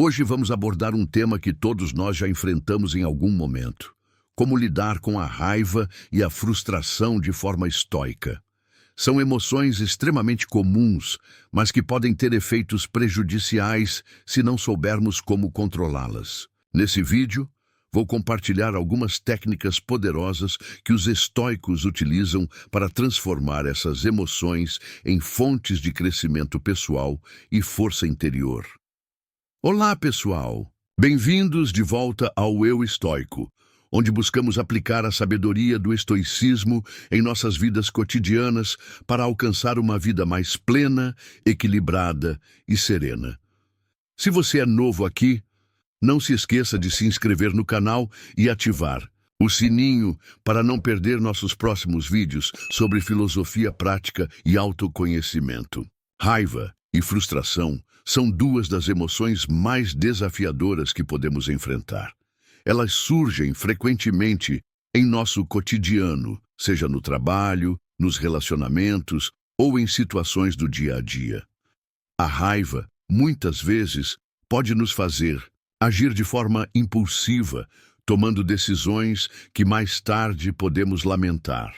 Hoje vamos abordar um tema que todos nós já enfrentamos em algum momento: como lidar com a raiva e a frustração de forma estoica. São emoções extremamente comuns, mas que podem ter efeitos prejudiciais se não soubermos como controlá-las. Nesse vídeo, vou compartilhar algumas técnicas poderosas que os estoicos utilizam para transformar essas emoções em fontes de crescimento pessoal e força interior. Olá, pessoal! Bem-vindos de volta ao Eu Estoico, onde buscamos aplicar a sabedoria do estoicismo em nossas vidas cotidianas para alcançar uma vida mais plena, equilibrada e serena. Se você é novo aqui, não se esqueça de se inscrever no canal e ativar o sininho para não perder nossos próximos vídeos sobre filosofia prática e autoconhecimento. Raiva e frustração são duas das emoções mais desafiadoras que podemos enfrentar. Elas surgem frequentemente em nosso cotidiano, seja no trabalho, nos relacionamentos ou em situações do dia a dia. A raiva, muitas vezes, pode nos fazer agir de forma impulsiva, tomando decisões que mais tarde podemos lamentar.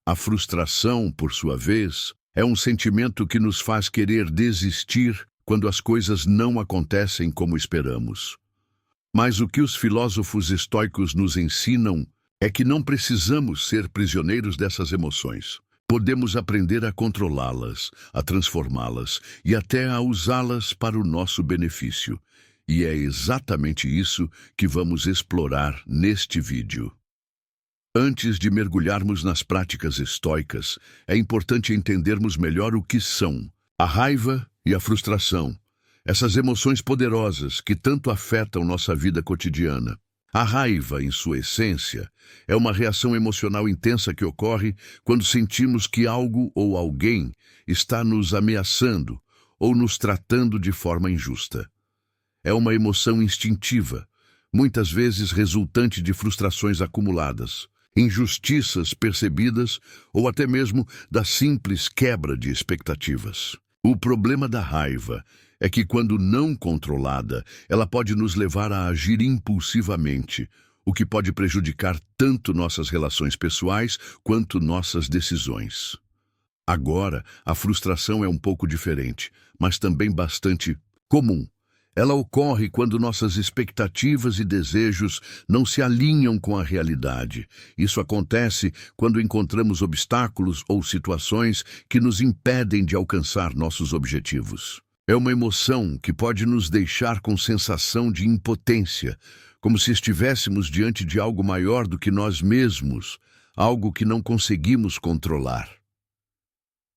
A frustração, por sua vez, é um sentimento que nos faz querer desistir quando as coisas não acontecem como esperamos. Mas o que os filósofos estoicos nos ensinam é que não precisamos ser prisioneiros dessas emoções. Podemos aprender a controlá-las, a transformá-las e até a usá-las para o nosso benefício. E é exatamente isso que vamos explorar neste vídeo. Antes de mergulharmos nas práticas estoicas, é importante entendermos melhor o que são a raiva e a frustração, essas emoções poderosas que tanto afetam nossa vida cotidiana. A raiva, em sua essência, é uma reação emocional intensa que ocorre quando sentimos que algo ou alguém está nos ameaçando ou nos tratando de forma injusta. É uma emoção instintiva, muitas vezes resultante de frustrações acumuladas, injustiças percebidas ou até mesmo da simples quebra de expectativas. O problema da raiva é que, quando não controlada, ela pode nos levar a agir impulsivamente, o que pode prejudicar tanto nossas relações pessoais quanto nossas decisões. Agora, a frustração é um pouco diferente, mas também bastante comum. Ela ocorre quando nossas expectativas e desejos não se alinham com a realidade. Isso acontece quando encontramos obstáculos ou situações que nos impedem de alcançar nossos objetivos. É uma emoção que pode nos deixar com sensação de impotência, como se estivéssemos diante de algo maior do que nós mesmos, algo que não conseguimos controlar.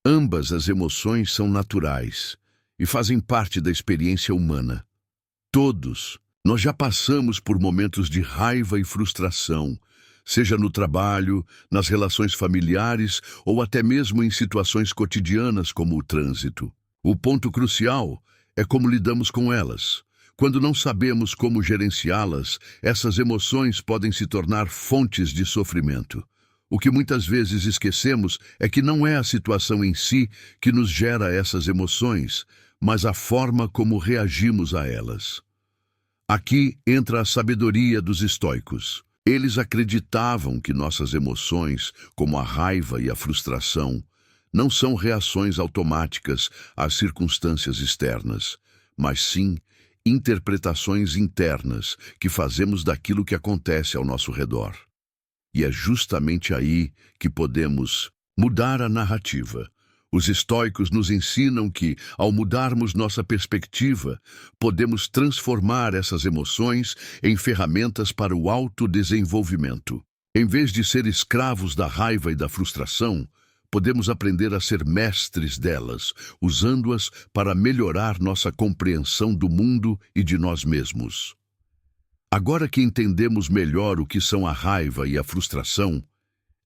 Ambas as emoções são naturais e fazem parte da experiência humana. Todos nós já passamos por momentos de raiva e frustração, seja no trabalho, nas relações familiares ou até mesmo em situações cotidianas como o trânsito. O ponto crucial é como lidamos com elas. Quando não sabemos como gerenciá-las, essas emoções podem se tornar fontes de sofrimento. O que muitas vezes esquecemos é que não é a situação em si que nos gera essas emoções, mas a forma como reagimos a elas. Aqui entra a sabedoria dos estoicos. Eles acreditavam que nossas emoções, como a raiva e a frustração, não são reações automáticas às circunstâncias externas, mas sim interpretações internas que fazemos daquilo que acontece ao nosso redor. E é justamente aí que podemos mudar a narrativa. Os estoicos nos ensinam que, ao mudarmos nossa perspectiva, podemos transformar essas emoções em ferramentas para o autodesenvolvimento. Em vez de ser escravos da raiva e da frustração, podemos aprender a ser mestres delas, usando-as para melhorar nossa compreensão do mundo e de nós mesmos. Agora que entendemos melhor o que são a raiva e a frustração,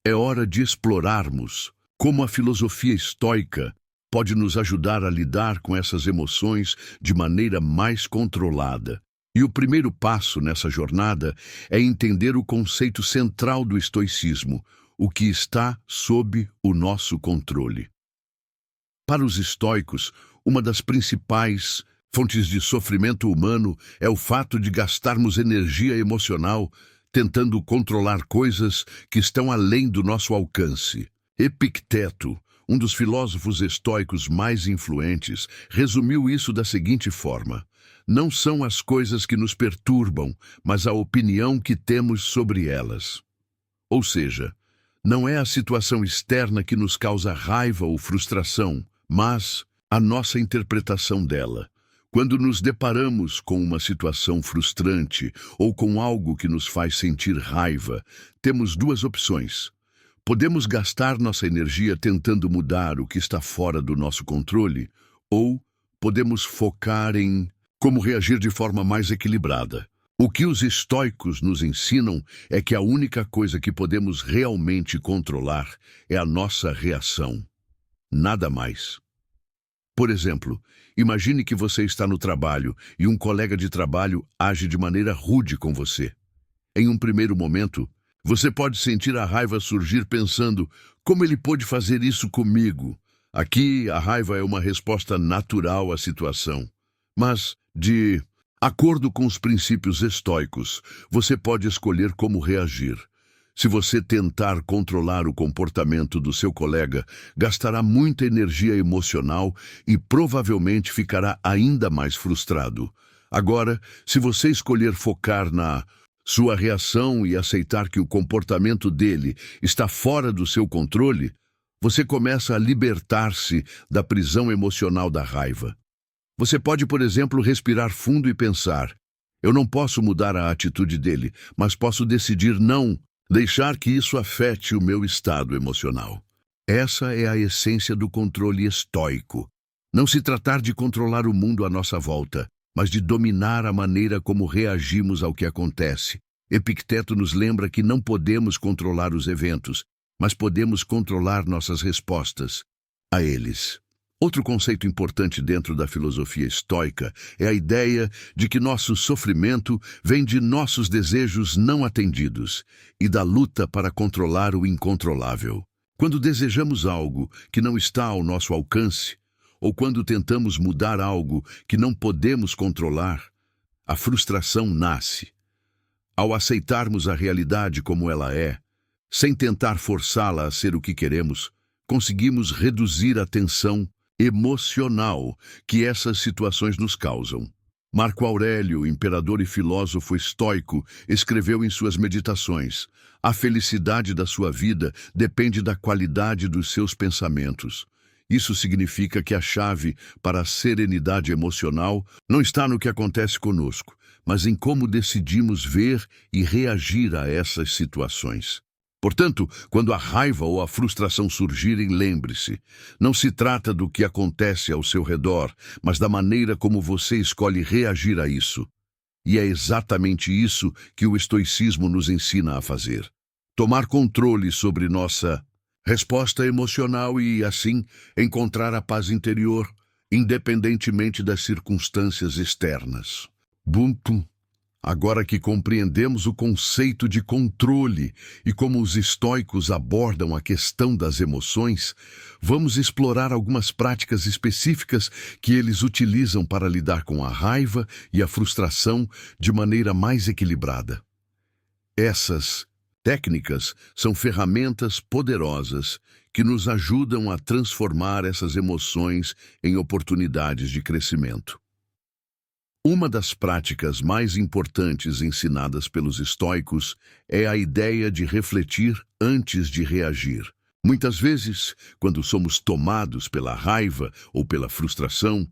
é hora de explorarmos como a filosofia estoica pode nos ajudar a lidar com essas emoções de maneira mais controlada. E o primeiro passo nessa jornada é entender o conceito central do estoicismo, o que está sob o nosso controle. Para os estoicos, uma das principais Fontes de sofrimento humano é o fato de gastarmos energia emocional tentando controlar coisas que estão além do nosso alcance. Epicteto, um dos filósofos estoicos mais influentes, resumiu isso da seguinte forma: não são as coisas que nos perturbam, mas a opinião que temos sobre elas. Ou seja, não é a situação externa que nos causa raiva ou frustração, mas a nossa interpretação dela. Quando nos deparamos com uma situação frustrante ou com algo que nos faz sentir raiva, temos duas opções. Podemos gastar nossa energia tentando mudar o que está fora do nosso controle, ou podemos focar em como reagir de forma mais equilibrada. O que os estoicos nos ensinam é que a única coisa que podemos realmente controlar é a nossa reação. Nada mais. Por exemplo, imagine que você está no trabalho e um colega de trabalho age de maneira rude com você. Em um primeiro momento, você pode sentir a raiva surgir pensando: como ele pôde fazer isso comigo? Aqui, a raiva é uma resposta natural à situação. Mas, de acordo com os princípios estoicos, você pode escolher como reagir. Se você tentar controlar o comportamento do seu colega, gastará muita energia emocional e provavelmente ficará ainda mais frustrado. Agora, se você escolher focar na sua reação e aceitar que o comportamento dele está fora do seu controle, você começa a libertar-se da prisão emocional da raiva. Você pode, por exemplo, respirar fundo e pensar: eu não posso mudar a atitude dele, mas posso decidir não deixar que isso afete o meu estado emocional. Essa é a essência do controle estoico. Não se tratar de controlar o mundo à nossa volta, mas de dominar a maneira como reagimos ao que acontece. Epicteto nos lembra que não podemos controlar os eventos, mas podemos controlar nossas respostas a eles. Outro conceito importante dentro da filosofia estoica é a ideia de que nosso sofrimento vem de nossos desejos não atendidos e da luta para controlar o incontrolável. Quando desejamos algo que não está ao nosso alcance, ou quando tentamos mudar algo que não podemos controlar, a frustração nasce. Ao aceitarmos a realidade como ela é, sem tentar forçá-la a ser o que queremos, conseguimos reduzir a tensão emocional que essas situações nos causam. Marco Aurélio, imperador e filósofo estoico, escreveu em suas meditações: a felicidade da sua vida depende da qualidade dos seus pensamentos. Isso significa que a chave para a serenidade emocional não está no que acontece conosco, mas em como decidimos ver e reagir a essas situações. Portanto, quando a raiva ou a frustração surgirem, lembre-se, não se trata do que acontece ao seu redor, mas da maneira como você escolhe reagir a isso. E é exatamente isso que o estoicismo nos ensina a fazer. Tomar controle sobre nossa resposta emocional e, assim, encontrar a paz interior, independentemente das circunstâncias externas. Buntu. Agora que compreendemos o conceito de controle e como os estoicos abordam a questão das emoções, vamos explorar algumas práticas específicas que eles utilizam para lidar com a raiva e a frustração de maneira mais equilibrada. Essas técnicas são ferramentas poderosas que nos ajudam a transformar essas emoções em oportunidades de crescimento. Uma das práticas mais importantes ensinadas pelos estoicos é a ideia de refletir antes de reagir. Muitas vezes, quando somos tomados pela raiva ou pela frustração,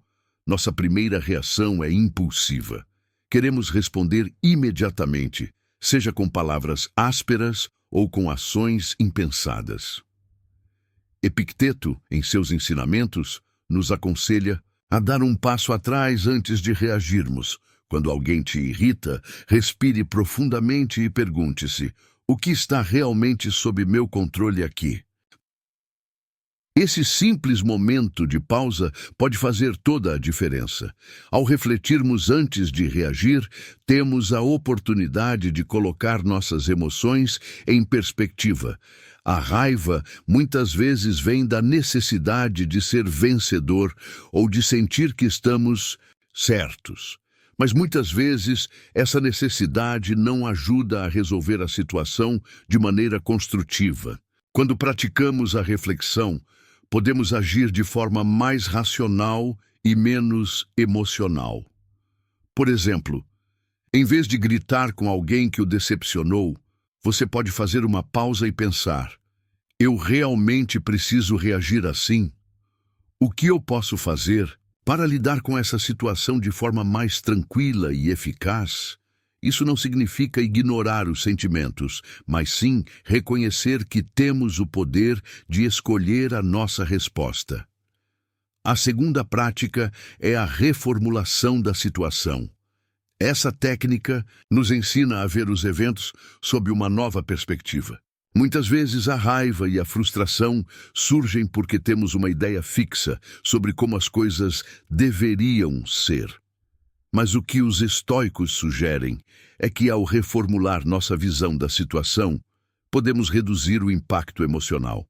nossa primeira reação é impulsiva. Queremos responder imediatamente, seja com palavras ásperas ou com ações impensadas. Epicteto, em seus ensinamentos, nos aconselha a dar um passo atrás antes de reagirmos. Quando alguém te irrita, respire profundamente e pergunte-se: o que está realmente sob meu controle aqui? Esse simples momento de pausa pode fazer toda a diferença. Ao refletirmos antes de reagir, temos a oportunidade de colocar nossas emoções em perspectiva. A raiva muitas vezes vem da necessidade de ser vencedor ou de sentir que estamos certos. Mas muitas vezes essa necessidade não ajuda a resolver a situação de maneira construtiva. Quando praticamos a reflexão, podemos agir de forma mais racional e menos emocional. Por exemplo, em vez de gritar com alguém que o decepcionou, você pode fazer uma pausa e pensar: eu realmente preciso reagir assim? O que eu posso fazer para lidar com essa situação de forma mais tranquila e eficaz? Isso não significa ignorar os sentimentos, mas sim reconhecer que temos o poder de escolher a nossa resposta. A segunda prática é a reformulação da situação. Essa técnica nos ensina a ver os eventos sob uma nova perspectiva. Muitas vezes a raiva e a frustração surgem porque temos uma ideia fixa sobre como as coisas deveriam ser. Mas o que os estoicos sugerem é que, ao reformular nossa visão da situação, podemos reduzir o impacto emocional.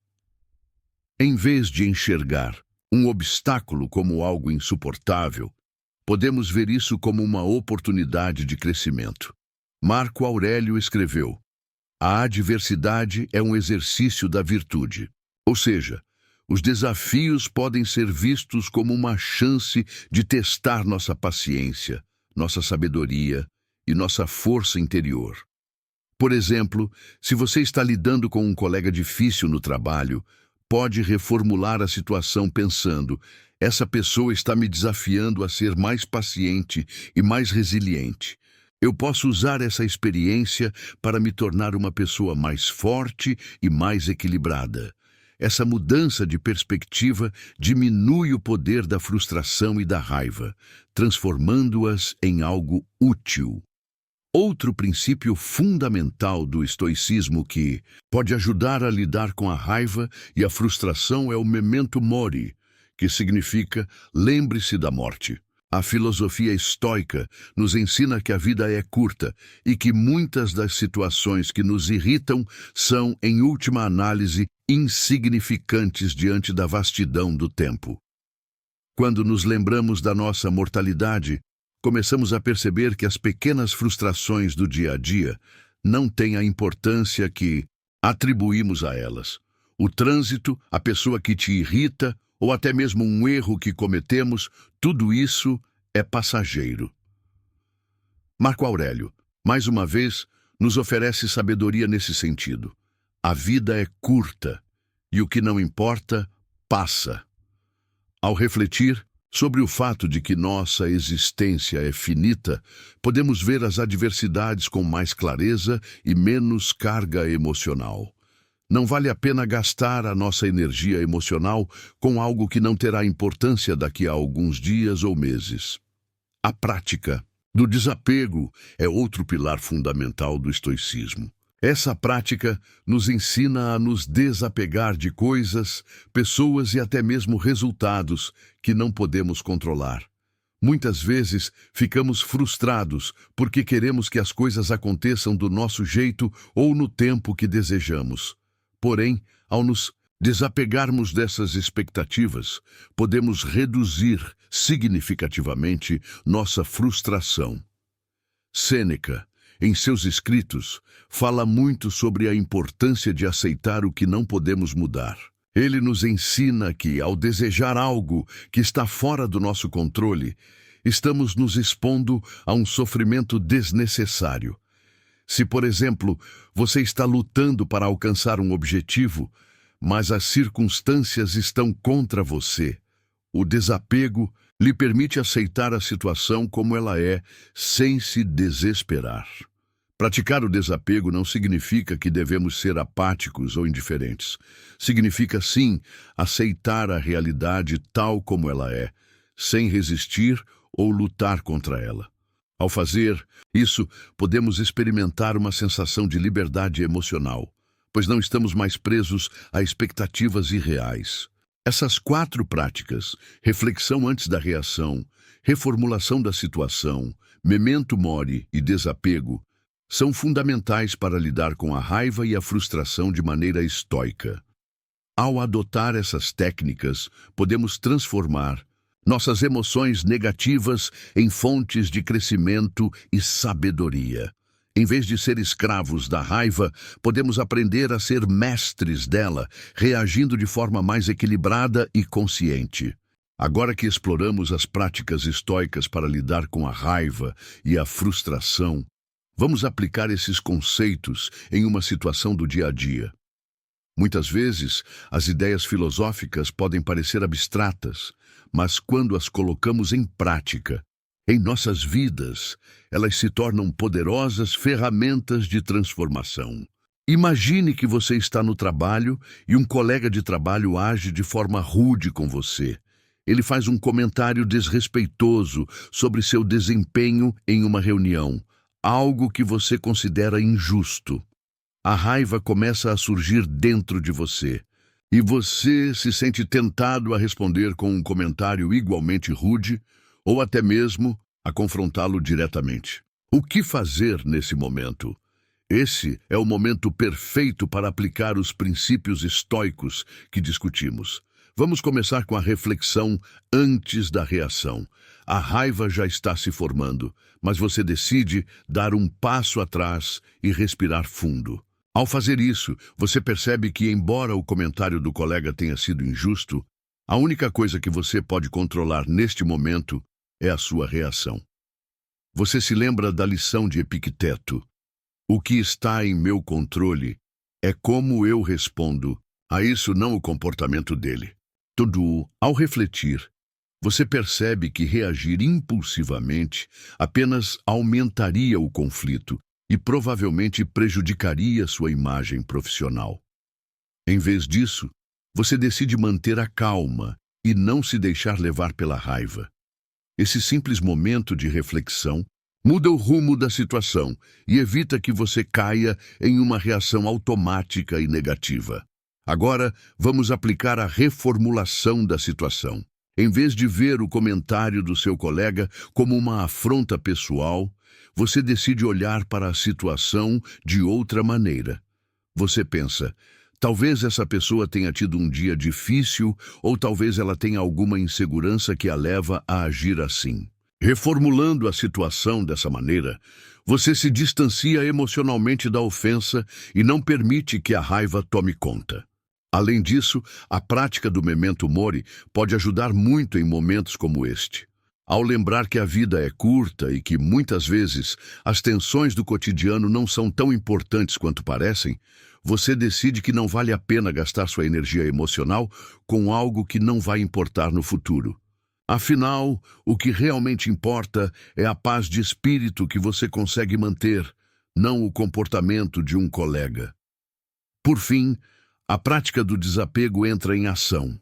Em vez de enxergar um obstáculo como algo insuportável, podemos ver isso como uma oportunidade de crescimento. Marco Aurélio escreveu: a adversidade é um exercício da virtude. Ou seja, os desafios podem ser vistos como uma chance de testar nossa paciência, nossa sabedoria e nossa força interior. Por exemplo, se você está lidando com um colega difícil no trabalho, pode reformular a situação pensando: essa pessoa está me desafiando a ser mais paciente e mais resiliente. Eu posso usar essa experiência para me tornar uma pessoa mais forte e mais equilibrada. Essa mudança de perspectiva diminui o poder da frustração e da raiva, transformando-as em algo útil. Outro princípio fundamental do estoicismo que pode ajudar a lidar com a raiva e a frustração é o memento mori, que significa lembre-se da morte. A filosofia estoica nos ensina que a vida é curta e que muitas das situações que nos irritam são, em última análise, insignificantes diante da vastidão do tempo. Quando nos lembramos da nossa mortalidade, começamos a perceber que as pequenas frustrações do dia a dia não têm a importância que atribuímos a elas. O trânsito, a pessoa que te irrita, ou até mesmo um erro que cometemos, tudo isso é passageiro. Marco Aurélio, mais uma vez, nos oferece sabedoria nesse sentido. A vida é curta e o que não importa, passa. Ao refletir sobre o fato de que nossa existência é finita, podemos ver as adversidades com mais clareza e menos carga emocional. Não vale a pena gastar a nossa energia emocional com algo que não terá importância daqui a alguns dias ou meses. A prática do desapego é outro pilar fundamental do estoicismo. Essa prática nos ensina a nos desapegar de coisas, pessoas e até mesmo resultados que não podemos controlar. Muitas vezes ficamos frustrados porque queremos que as coisas aconteçam do nosso jeito ou no tempo que desejamos. Porém, ao nos desapegarmos dessas expectativas, podemos reduzir significativamente nossa frustração. Sêneca, em seus escritos, fala muito sobre a importância de aceitar o que não podemos mudar. Ele nos ensina que, ao desejar algo que está fora do nosso controle, estamos nos expondo a um sofrimento desnecessário. Se, por exemplo, você está lutando para alcançar um objetivo, mas as circunstâncias estão contra você, o desapego lhe permite aceitar a situação como ela é, sem se desesperar. Praticar o desapego não significa que devemos ser apáticos ou indiferentes. Significa, sim, aceitar a realidade tal como ela é, sem resistir ou lutar contra ela. Ao fazer isso, podemos experimentar uma sensação de liberdade emocional, pois não estamos mais presos a expectativas irreais. Essas 4 práticas, reflexão antes da reação, reformulação da situação, memento mori e desapego, são fundamentais para lidar com a raiva e a frustração de maneira estoica. Ao adotar essas técnicas, podemos transformar nossas emoções negativas em fontes de crescimento e sabedoria. Em vez de ser escravos da raiva, podemos aprender a ser mestres dela, reagindo de forma mais equilibrada e consciente. Agora que exploramos as práticas estoicas para lidar com a raiva e a frustração, vamos aplicar esses conceitos em uma situação do dia a dia. Muitas vezes, as ideias filosóficas podem parecer abstratas, mas quando as colocamos em prática, em nossas vidas, elas se tornam poderosas ferramentas de transformação. Imagine que você está no trabalho e um colega de trabalho age de forma rude com você. Ele faz um comentário desrespeitoso sobre seu desempenho em uma reunião, algo que você considera injusto. A raiva começa a surgir dentro de você, e você se sente tentado a responder com um comentário igualmente rude, ou até mesmo a confrontá-lo diretamente. O que fazer nesse momento? Esse é o momento perfeito para aplicar os princípios estoicos que discutimos. Vamos começar com a reflexão antes da reação. A raiva já está se formando, mas você decide dar um passo atrás e respirar fundo. Ao fazer isso, você percebe que, embora o comentário do colega tenha sido injusto, a única coisa que você pode controlar neste momento é a sua reação. Você se lembra da lição de Epicteto? O que está em meu controle é como eu respondo a isso, não o comportamento dele. Ao refletir, você percebe que reagir impulsivamente apenas aumentaria o conflito e provavelmente prejudicaria sua imagem profissional. Em vez disso, você decide manter a calma e não se deixar levar pela raiva. Esse simples momento de reflexão muda o rumo da situação e evita que você caia em uma reação automática e negativa. Agora, vamos aplicar a reformulação da situação. Em vez de ver o comentário do seu colega como uma afronta pessoal, você decide olhar para a situação de outra maneira. Você pensa, talvez essa pessoa tenha tido um dia difícil ou talvez ela tenha alguma insegurança que a leva a agir assim. Reformulando a situação dessa maneira, você se distancia emocionalmente da ofensa e não permite que a raiva tome conta. Além disso, a prática do memento mori pode ajudar muito em momentos como este. Ao lembrar que a vida é curta e que, muitas vezes, as tensões do cotidiano não são tão importantes quanto parecem, você decide que não vale a pena gastar sua energia emocional com algo que não vai importar no futuro. Afinal, o que realmente importa é a paz de espírito que você consegue manter, não o comportamento de um colega. Por fim, a prática do desapego entra em ação.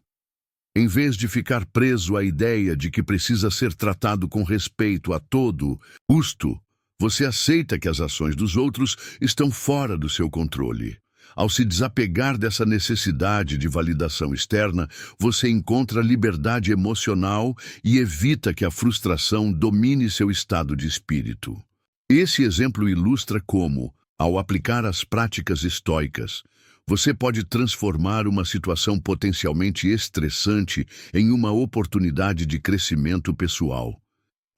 Em vez de ficar preso à ideia de que precisa ser tratado com respeito a todo custo, você aceita que as ações dos outros estão fora do seu controle. Ao se desapegar dessa necessidade de validação externa, você encontra liberdade emocional e evita que a frustração domine seu estado de espírito. Esse exemplo ilustra como, ao aplicar as práticas estoicas, você pode transformar uma situação potencialmente estressante em uma oportunidade de crescimento pessoal.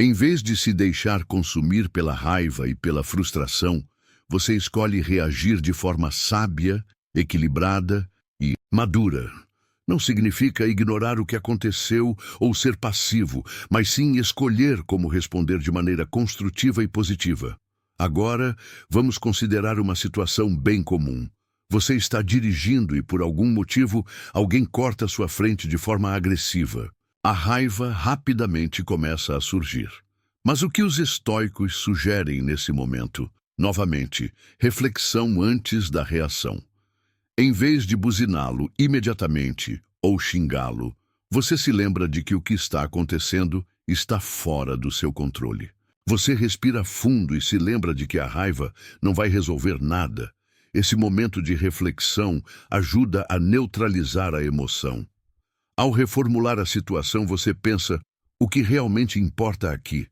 Em vez de se deixar consumir pela raiva e pela frustração, você escolhe reagir de forma sábia, equilibrada e madura. Não significa ignorar o que aconteceu ou ser passivo, mas sim escolher como responder de maneira construtiva e positiva. Agora, vamos considerar uma situação bem comum. Você está dirigindo e, por algum motivo, alguém corta sua frente de forma agressiva. A raiva rapidamente começa a surgir. Mas o que os estoicos sugerem nesse momento? Novamente, reflexão antes da reação. Em vez de buziná-lo imediatamente ou xingá-lo, você se lembra de que o que está acontecendo está fora do seu controle. Você respira fundo e se lembra de que a raiva não vai resolver nada. Esse momento de reflexão ajuda a neutralizar a emoção. Ao reformular a situação, você pensa, o que realmente importa aqui?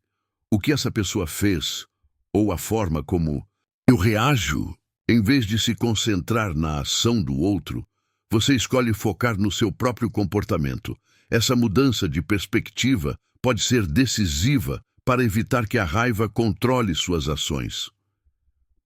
O que essa pessoa fez? Ou a forma como eu reajo? Em vez de se concentrar na ação do outro, você escolhe focar no seu próprio comportamento. Essa mudança de perspectiva pode ser decisiva para evitar que a raiva controle suas ações.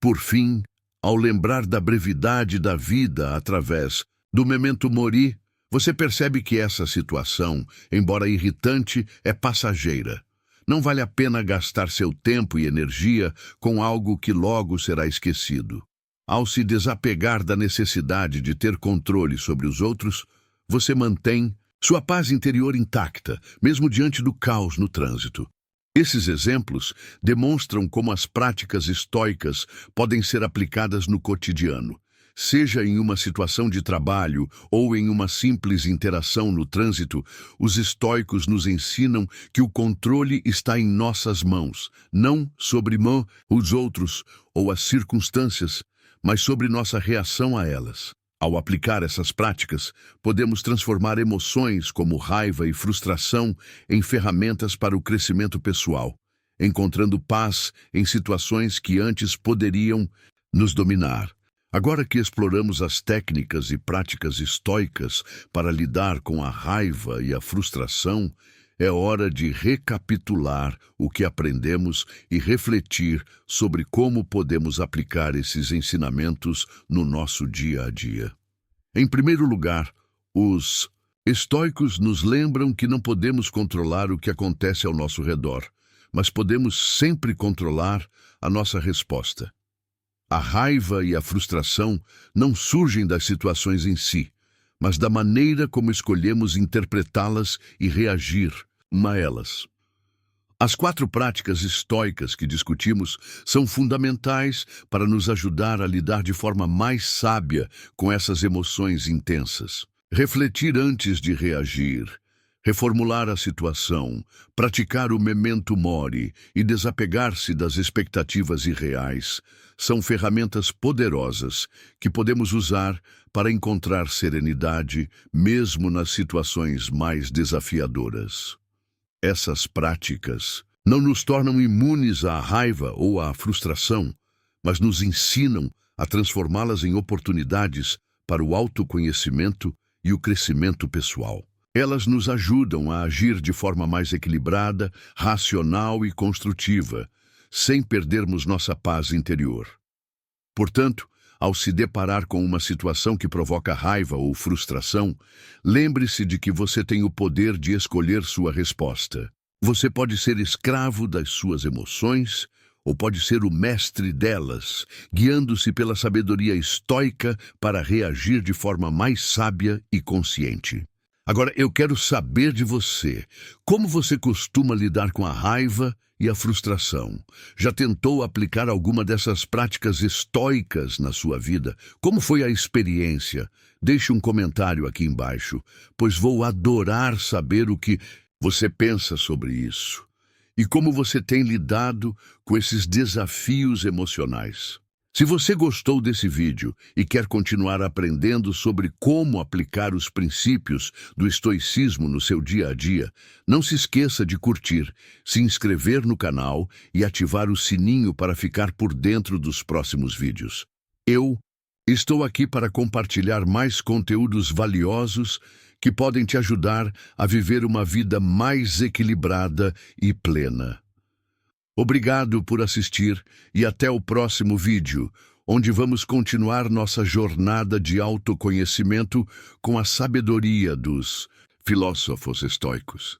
Por fim, ao lembrar da brevidade da vida através do memento mori, você percebe que essa situação, embora irritante, é passageira. Não vale a pena gastar seu tempo e energia com algo que logo será esquecido. Ao se desapegar da necessidade de ter controle sobre os outros, você mantém sua paz interior intacta, mesmo diante do caos no trânsito. Esses exemplos demonstram como as práticas estoicas podem ser aplicadas no cotidiano, seja em uma situação de trabalho ou em uma simples interação no trânsito. Os estoicos nos ensinam que o controle está em nossas mãos, não sobre os outros ou as circunstâncias, mas sobre nossa reação a elas. Ao aplicar essas práticas, podemos transformar emoções como raiva e frustração em ferramentas para o crescimento pessoal, encontrando paz em situações que antes poderiam nos dominar. Agora que exploramos as técnicas e práticas estoicas para lidar com a raiva e a frustração, é hora de recapitular o que aprendemos e refletir sobre como podemos aplicar esses ensinamentos no nosso dia a dia. Em primeiro lugar, os estoicos nos lembram que não podemos controlar o que acontece ao nosso redor, mas podemos sempre controlar a nossa resposta. A raiva e a frustração não surgem das situações em si, mas da maneira como escolhemos interpretá-las e reagir a elas. As 4 práticas estoicas que discutimos são fundamentais para nos ajudar a lidar de forma mais sábia com essas emoções intensas. Refletir antes de reagir, reformular a situação, praticar o memento mori e desapegar-se das expectativas irreais são ferramentas poderosas que podemos usar para encontrar serenidade mesmo nas situações mais desafiadoras. Essas práticas não nos tornam imunes à raiva ou à frustração, mas nos ensinam a transformá-las em oportunidades para o autoconhecimento e o crescimento pessoal. Elas nos ajudam a agir de forma mais equilibrada, racional e construtiva, sem perdermos nossa paz interior. Portanto, ao se deparar com uma situação que provoca raiva ou frustração, lembre-se de que você tem o poder de escolher sua resposta. Você pode ser escravo das suas emoções ou pode ser o mestre delas, guiando-se pela sabedoria estoica para reagir de forma mais sábia e consciente. Agora, eu quero saber de você, como você costuma lidar com a raiva e a frustração? Já tentou aplicar alguma dessas práticas estoicas na sua vida? Como foi a experiência? Deixe um comentário aqui embaixo, pois vou adorar saber o que você pensa sobre isso e como você tem lidado com esses desafios emocionais. Se você gostou desse vídeo e quer continuar aprendendo sobre como aplicar os princípios do estoicismo no seu dia a dia, não se esqueça de curtir, se inscrever no canal e ativar o sininho para ficar por dentro dos próximos vídeos. Eu estou aqui para compartilhar mais conteúdos valiosos que podem te ajudar a viver uma vida mais equilibrada e plena. Obrigado por assistir e até o próximo vídeo, onde vamos continuar nossa jornada de autoconhecimento com a sabedoria dos filósofos estoicos.